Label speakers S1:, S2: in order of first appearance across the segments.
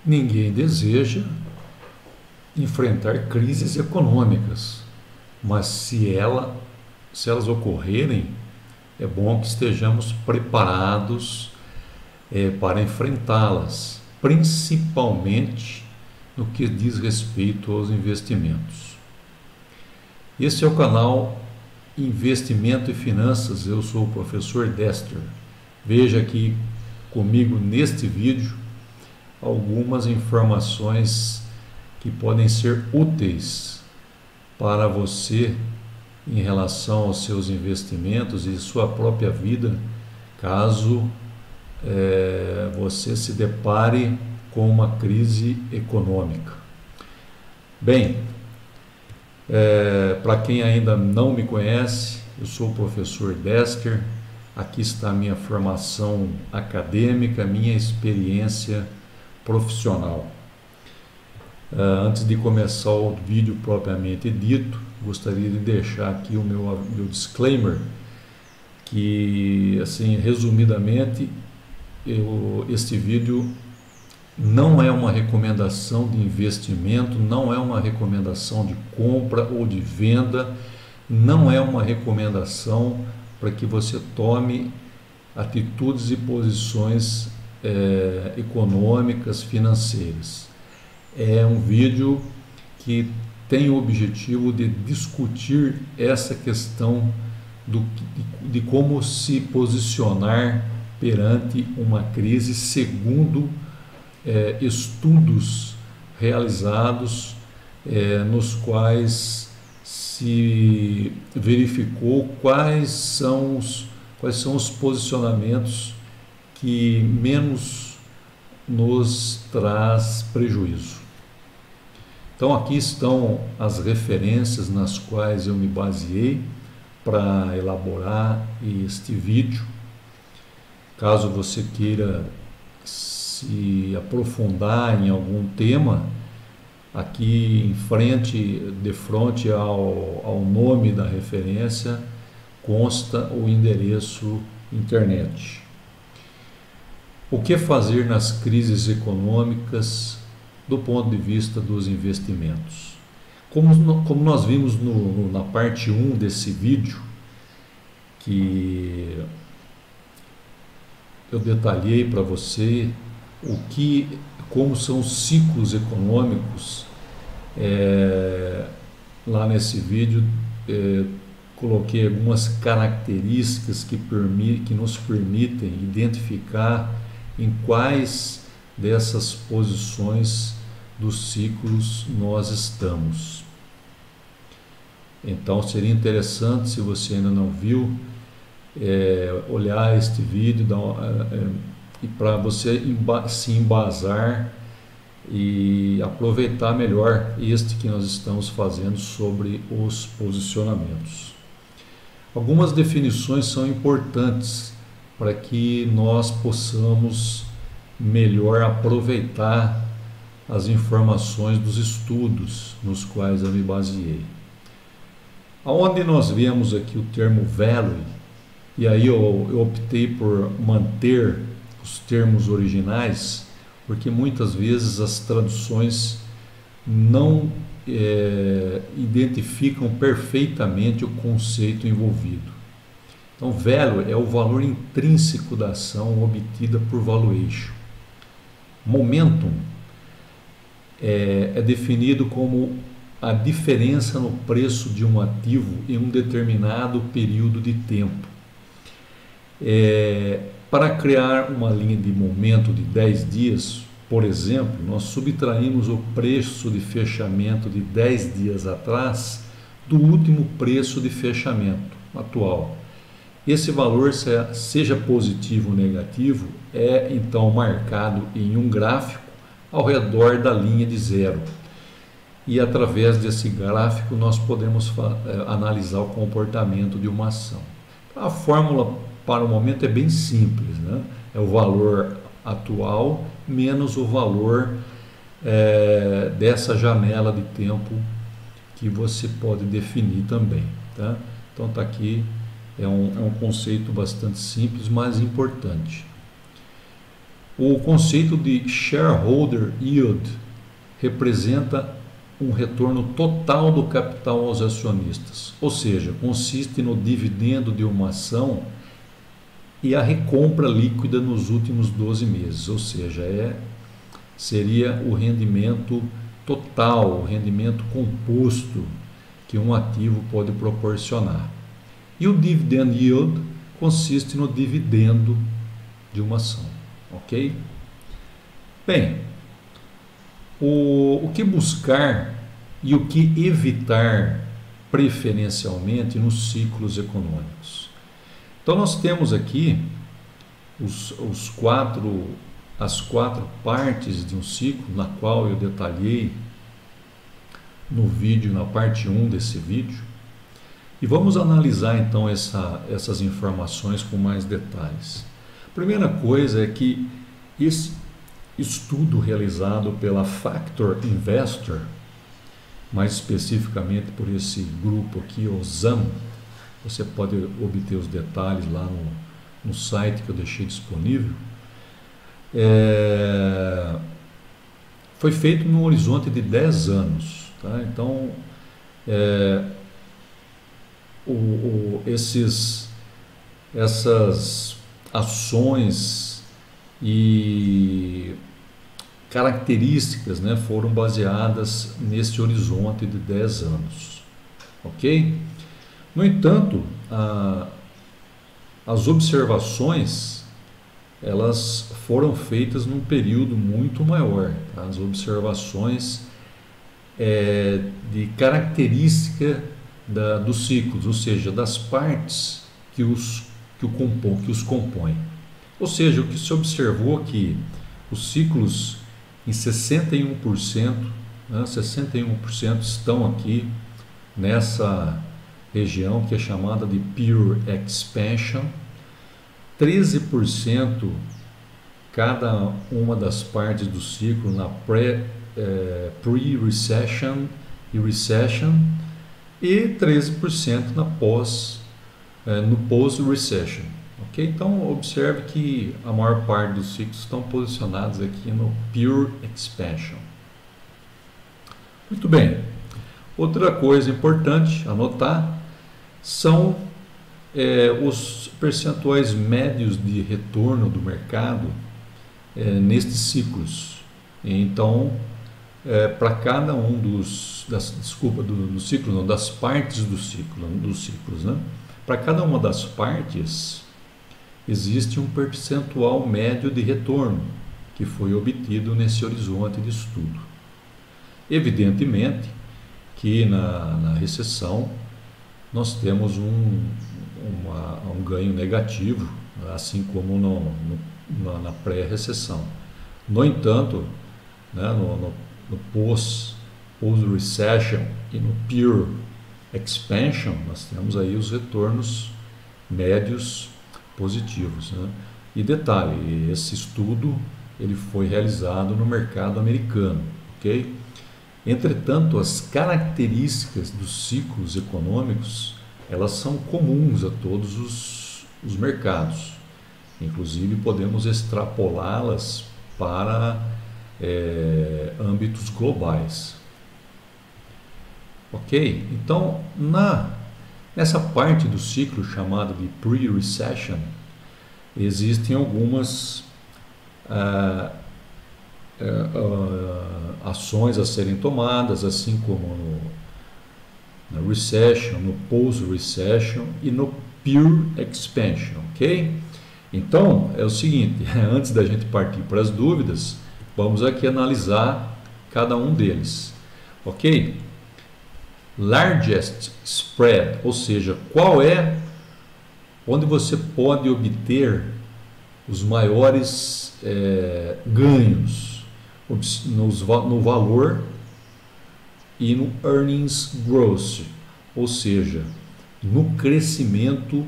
S1: Ninguém deseja enfrentar crises econômicas, mas se elas ocorrerem, é bom que estejamos preparados para enfrentá-las, principalmente no que diz respeito aos investimentos. Esse é o canal Investimento e Finanças. Eu sou o professor Dester. Veja aqui comigo neste vídeo algumas informações que podem ser úteis para você em relação aos seus investimentos e sua própria vida, caso você se depare com uma crise econômica. Bem, para quem ainda não me conhece, eu sou o professor Dester. Aqui está a minha formação acadêmica, minha experiência profissional. Antes de começar o vídeo propriamente dito, gostaria de deixar aqui o meu disclaimer, que, assim, resumidamente, este vídeo não é uma recomendação de investimento, não é uma recomendação de compra ou de venda, não é uma recomendação para que você tome atitudes e posições econômicas, financeiras. É um vídeo que tem o objetivo de discutir essa questão de como se posicionar perante uma crise segundo estudos realizados nos quais se verificou quais são os posicionamentos que menos nos traz prejuízo. Então aqui estão as referências nas quais eu me baseei para elaborar este vídeo. Caso você queira se aprofundar em algum tema, aqui em frente, de frente ao nome da referência, consta o endereço internet. O que fazer nas crises econômicas do ponto de vista dos investimentos? Como nós vimos na parte 1 desse vídeo, que eu detalhei para você como são os ciclos econômicos, lá nesse vídeo coloquei algumas características que nos permitem identificar em quais dessas posições dos ciclos nós estamos. Então seria interessante, se você ainda não viu, olhar este vídeo e para você se embasar e aproveitar melhor este que nós estamos fazendo sobre os posicionamentos. Algumas definições são importantes para que nós possamos melhor aproveitar as informações dos estudos nos quais eu me baseei. Aonde nós vemos aqui o termo value, e aí eu optei por manter os termos originais, porque muitas vezes as traduções não identificam perfeitamente o conceito envolvido. Então, value é o valor intrínseco da ação obtida por valuation. Momentum é definido como a diferença no preço de um ativo em um determinado período de tempo. Para criar uma linha de momento de 10 dias, por exemplo, nós subtraímos o preço de fechamento de 10 dias atrás do último preço de fechamento atual. Esse valor, seja positivo ou negativo, é então marcado em um gráfico ao redor da linha de zero. E através desse gráfico nós podemos analisar o comportamento de uma ação. A fórmula para o momento é bem simples, né? É o valor atual menos o valor dessa janela de tempo que você pode definir também, tá? Então está aqui, é um conceito bastante simples, mas importante. O conceito de shareholder yield representa um retorno total do capital aos acionistas, ou seja, consiste no dividendo de uma ação e a recompra líquida nos últimos 12 meses, ou seja, seria o rendimento total, o rendimento composto que um ativo pode proporcionar. E o dividend yield consiste no dividendo de uma ação, ok? Bem, o que buscar e o que evitar preferencialmente nos ciclos econômicos. Então nós temos aqui as quatro partes de um ciclo, na qual eu detalhei no vídeo, na parte 1 desse vídeo, e vamos analisar então essas informações com mais detalhes. A primeira coisa é que esse estudo realizado pela Factor Investor, mais especificamente por esse grupo aqui, o ZAM, você pode obter os detalhes lá no site que eu deixei disponível, foi feito num horizonte de 10 anos. Tá? Então, essas ações e características, né, foram baseadas nesse horizonte de 10 anos. Ok? No entanto, as observações elas foram feitas num período muito maior. Tá? As observações de característica dos ciclos, ou seja, das partes que os compõem. Ou seja, o que se observou que os ciclos em 61%, né, 61% estão aqui nessa região que é chamada de Pure Expansion, 13% cada uma das partes do ciclo na pre-recession e recession, e 13% no post-recession. Okay? Então, observe que a maior parte dos ciclos estão posicionados aqui no Pure Expansion. Muito bem. Outra coisa importante anotar são os percentuais médios de retorno do mercado nestes ciclos. Então, para cada um das partes dos ciclos, né? Para cada uma das partes existe um percentual médio de retorno que foi obtido nesse horizonte de estudo. Evidentemente que na recessão nós temos um ganho negativo, assim como na pré-recessão. No entanto, né, no post-recession e no pure expansion, nós temos aí os retornos médios positivos. Né? E detalhe, esse estudo ele foi realizado no mercado americano. Okay? Entretanto, as características dos ciclos econômicos elas são comuns a todos os mercados. Inclusive, podemos extrapolá-las para âmbitos globais. Ok? Então, nessa parte do ciclo chamada de pre-recession, existem algumas ações a serem tomadas, assim como na recession, no post-recession e no pure expansion, ok? Então, é o seguinte, antes da gente partir para as dúvidas, vamos aqui analisar cada um deles, ok? Largest spread, ou seja, onde você pode obter os maiores ganhos no valor e no earnings growth, ou seja, no crescimento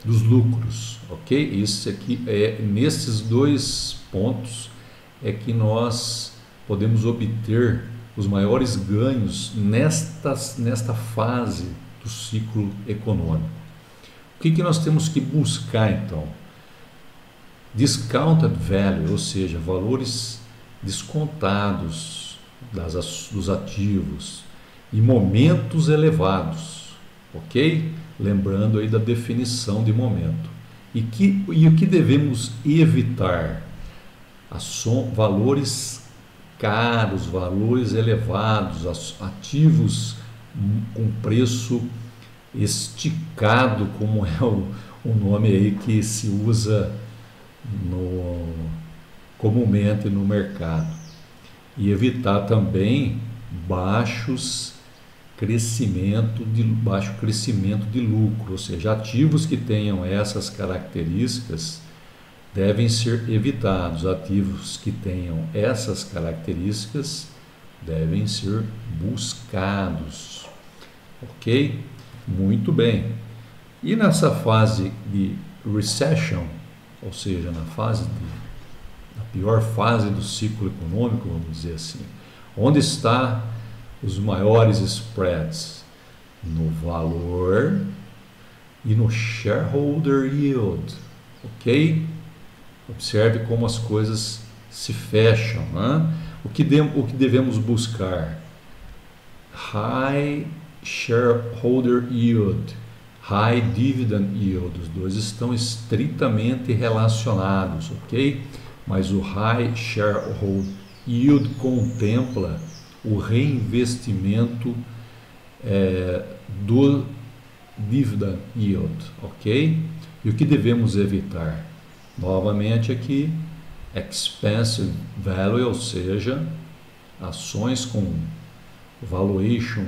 S1: dos lucros, ok? Isso aqui nesses dois pontos é que nós podemos obter os maiores ganhos nesta fase do ciclo econômico. O que nós temos que buscar então? Discounted value, ou seja, valores descontados dos ativos e momentos elevados, ok? Lembrando aí da definição de momento. E o que devemos evitar? Valores caros, valores elevados, ativos com preço esticado, como é o nome aí que se usa comumente no mercado. E evitar também baixo crescimento de lucro, ou seja, ativos que tenham essas características devem ser evitados. Ativos que tenham essas características devem ser buscados. Ok? Muito bem. E nessa fase de recession, ou seja, na pior fase do ciclo econômico, vamos dizer assim, onde está os maiores spreads? No valor e no shareholder yield, ok? Observe como as coisas se fecham, né? O que devemos buscar? High shareholder yield, high dividend yield, os dois estão estritamente relacionados, ok? Mas o high shareholder yield contempla o reinvestimento do dividend yield, ok? E o que devemos evitar? Novamente aqui, expensive value, ou seja, ações com valuation,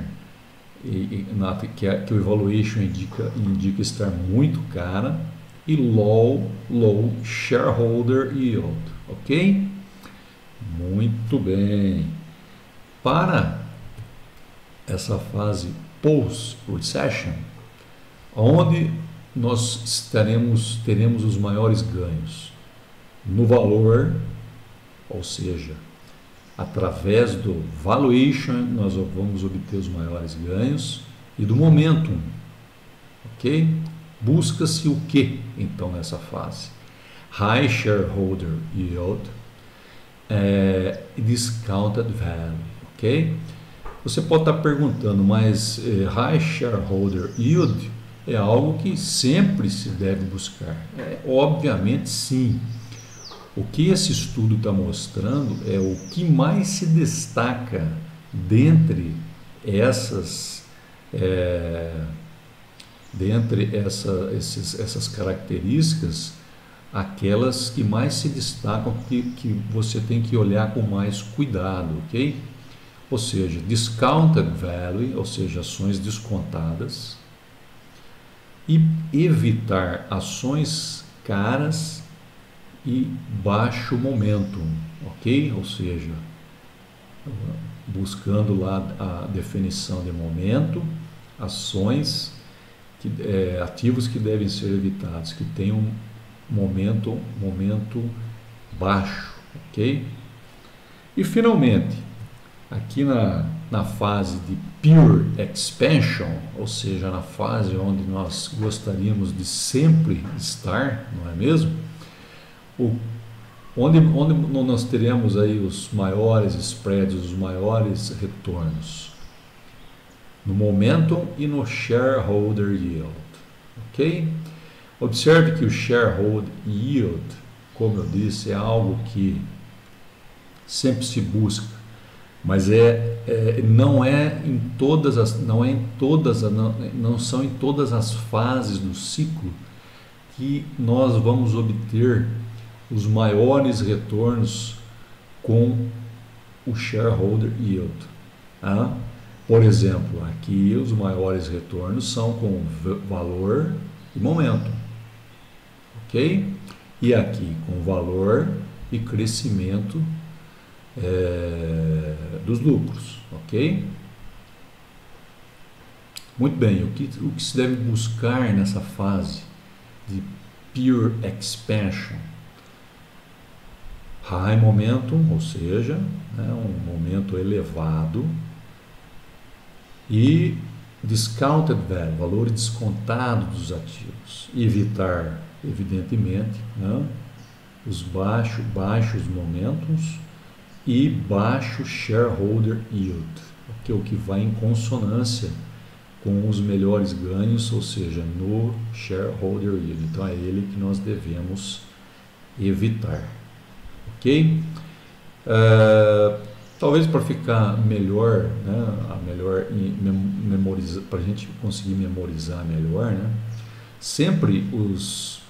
S1: que o valuation indica estar muito cara, e low shareholder yield, ok? Muito bem. Para essa fase post-recession, onde nós teremos os maiores ganhos? No valor, ou seja, através do valuation nós vamos obter os maiores ganhos, e do momentum, ok? Busca-se o que então nessa fase? High shareholder yield, discounted value, ok? Você pode estar perguntando, mas high shareholder yield é algo que sempre se deve buscar? Obviamente sim. O que esse estudo está mostrando é o que mais se destaca dentre essas características, aquelas que mais se destacam, que você tem que olhar com mais cuidado, ok? Ou seja, discounted value, ou seja, ações descontadas, e evitar ações caras e baixo momentum, ok? Ou seja, buscando lá a definição de momento, ações, ativos que devem ser evitados, que tenham momento baixo, ok? E finalmente, aqui na fase de pure expansion, ou seja, na fase onde nós gostaríamos de sempre estar, não é mesmo? Onde nós teremos aí os maiores spreads, os maiores retornos? No momentum e no shareholder yield, ok? Observe que o shareholder yield, como eu disse, é algo que sempre se busca, mas não são em todas as fases do ciclo que nós vamos obter os maiores retornos com o shareholder yield. Tá? Por exemplo, aqui os maiores retornos são com valor e momento, ok? E aqui com valor e crescimento dos lucros, ok? Muito bem, o que se deve buscar nessa fase de pure expansion? High momentum, ou seja, um momento elevado, e discounted value, valor descontado dos ativos. E evitar, evidentemente, os baixos momentos e baixo shareholder yield, que é o que vai em consonância com os melhores ganhos, ou seja, no shareholder yield. Então é ele que nós devemos evitar, ok? Talvez para ficar melhor, né, para a gente conseguir memorizar melhor, né, sempre os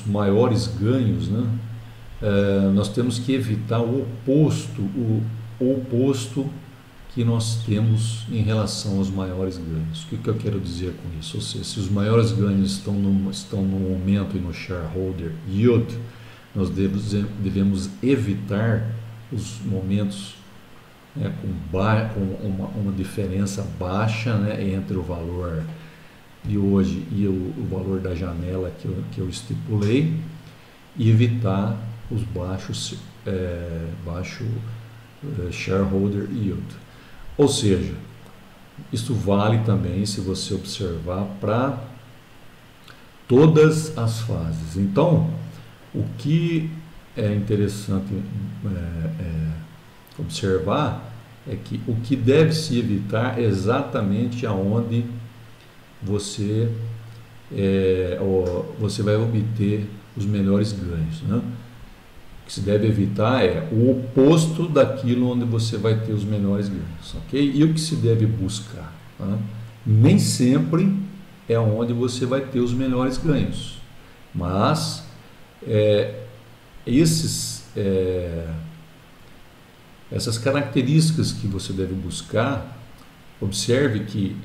S1: maiores ganhos, né, nós temos que evitar o oposto que nós temos em relação aos maiores ganhos. O que eu quero dizer com isso? Ou seja, se os maiores ganhos estão no aumento e no shareholder yield, nós devemos evitar os momentos, né, com uma diferença baixa, né, entre o valor de hoje e o valor da janela que eu estipulei, e evitar os baixo shareholder yield. Ou seja, isso vale também, se você observar, para todas as fases. Então, o que é interessante observar é que o que deve se evitar é exatamente aonde você vai obter os melhores ganhos, né? O que se deve evitar é o oposto daquilo onde você vai ter os melhores ganhos, ok? E o que se deve buscar, né? Nem sempre é onde você vai ter os melhores ganhos, mas essas características que você deve buscar, observe que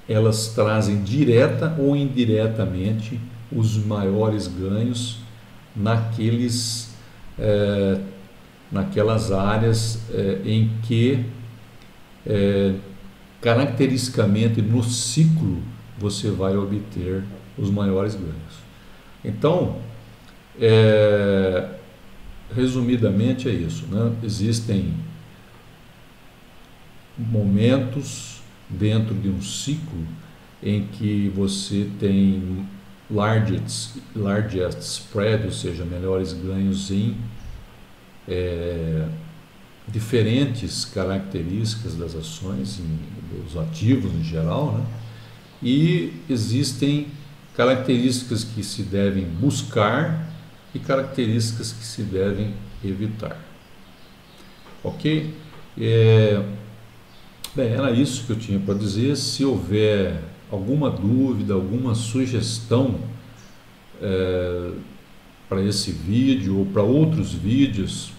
S1: elas trazem direta ou indiretamente os maiores ganhos naquelas áreas em que caracteristicamente no ciclo você vai obter os maiores ganhos. Então, resumidamente é isso, né? Existem momentos dentro de um ciclo em que você tem largest spread, ou seja, melhores ganhos em diferentes características das ações, dos ativos em geral, né? E existem características que se devem buscar e características que se devem evitar. Ok? Bem, era isso que eu tinha para dizer. Se houver alguma dúvida, alguma sugestão para esse vídeo ou para outros vídeos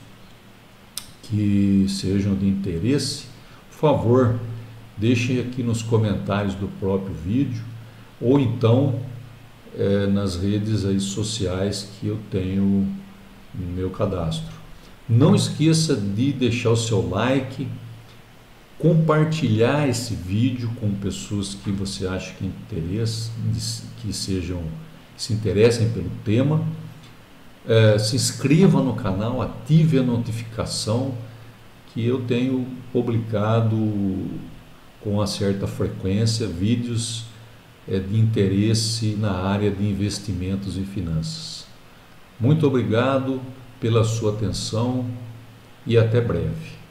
S1: que sejam de interesse, por favor, deixem aqui nos comentários do próprio vídeo ou então nas redes aí sociais que eu tenho no meu cadastro. Não esqueça de deixar o seu like, compartilhar esse vídeo com pessoas que você acha que se interessem pelo tema. Se inscreva no canal, ative a notificação, que eu tenho publicado com uma certa frequência vídeos de interesse na área de investimentos e finanças. Muito obrigado pela sua atenção e até breve.